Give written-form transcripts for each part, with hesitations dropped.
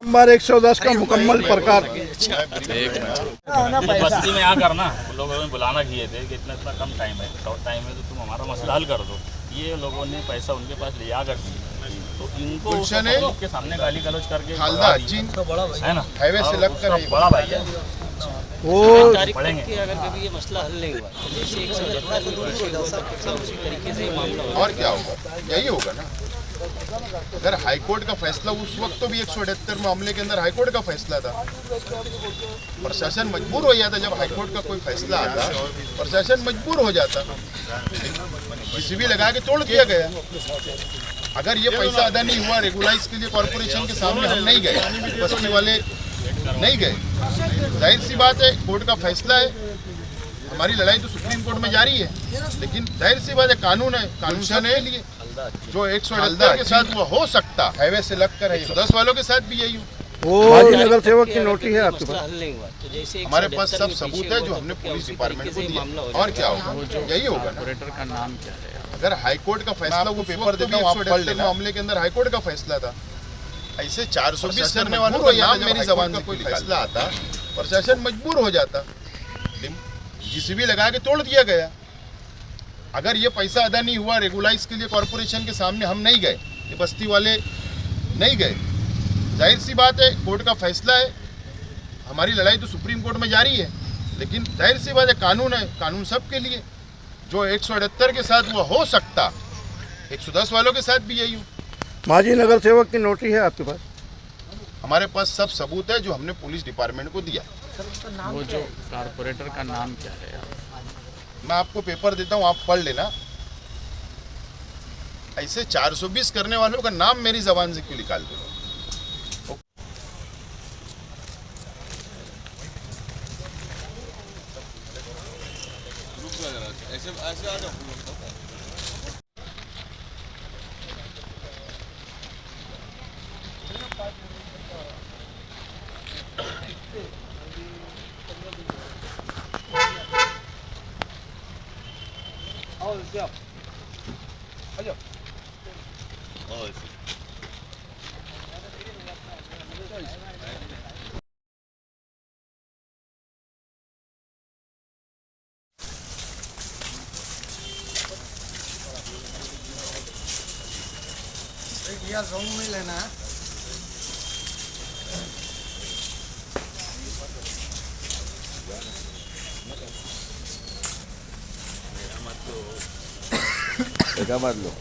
Number 110 का मुकम्मल प्रकार। बस्ती में यहाँ करना लोगों ने बुलाना किए थे कि इतना इतना कम टाइम है, शॉर्ट टाइम है, तो तुम हमारा मसला हल कर दो। ये लोगों ने पैसा उनके पास लिया कर दिया, तो इनको के सामने गाली गलौज करके है ना, हाईवे से लगकर बड़ा भाई है वो पढ़ेंगे। अगर कभी ये मसला हल नहीं हुआ तो जैसे 177 तो दूर हो जाता, उसी तरीके से ये मामला होगा। और क्या होगा, यही होगा ना। अगर हाईकोर्ट का फैसला, उस वक्त तो भी 178 मामले के अंदर हाईकोर्ट का फैसला था, प्रशासन मजबूर हो जाता। जब हाईकोर्ट का कोई फैसला आता प्रशासन मजबूर हो जाता, किसी भी लगा के तोड़ दिया गया। अगर ये पैसा अदा नहीं हुआ, रेगुलाइज के लिए कॉर्पोरेशन के सामने हम नहीं गए, बस्ती वाले नहीं गए, जाहिर सी बात है कोर्ट का फैसला है, हमारी लड़ाई तो सुप्रीम कोर्ट में जारी है, लेकिन जाहिर सी बात है कानून है, कानून है लिए जो 178 के साथ वो हो सकता, हाईवे से लगकर है 10 वालों के साथ भी यही हो। वो नगर सेवक की नोटिस है आपके पास? हल नहीं हुआ तो जैसे हमारे पास सब सबूत है जो हमने पुलिस डिपार्टमेंट को दिया। और क्या होगा, यही होगा ना। का नाम क्या है? अगर हाईकोर्ट का फैसला, वो पेपर देता हूँ, आप पढ़ लेना, मामले के अंदर हाईकोर्ट का फैसला था। ऐसे 420 करने वालों का नाम मेरी जबान से कोई फैसला आता, प्रशासन मजबूर हो जाता, जीसीबी लगा के तोड़ दिया गया। अगर ये पैसा अदा नहीं हुआ, रेगुलाइज के लिए कॉर्पोरेशन के सामने हम नहीं गए, ये बस्ती वाले नहीं गए, जाहिर सी बात है कोर्ट का फैसला है, हमारी लड़ाई तो सुप्रीम कोर्ट में जारी है, लेकिन जाहिर सी बात है कानून है, कानून सबके लिए। जो 178 के साथ वो हो सकता, 110 वालों के साथ भी यही हो। माजी नगर सेवक की नोटिस है आपके पास? हमारे पास सब सबूत है जो हमने पुलिस डिपार्टमेंट को दिया। वो जो कारपोरेटर का नाम क्या है? मैं आपको पेपर देता हूँ, आप पढ़ लेना। ऐसे 420 करने वालों का नाम मेरी जबान से क्यों निकाल दो? ऐसे आ जाओ। यार गाँव में लेना है। मत लो।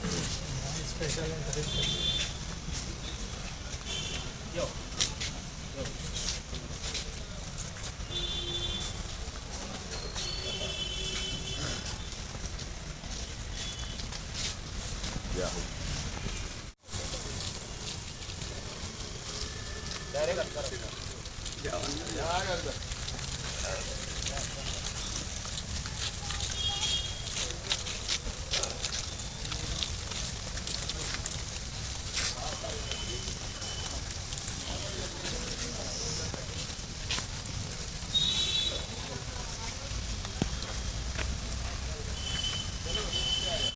डायरेक्ट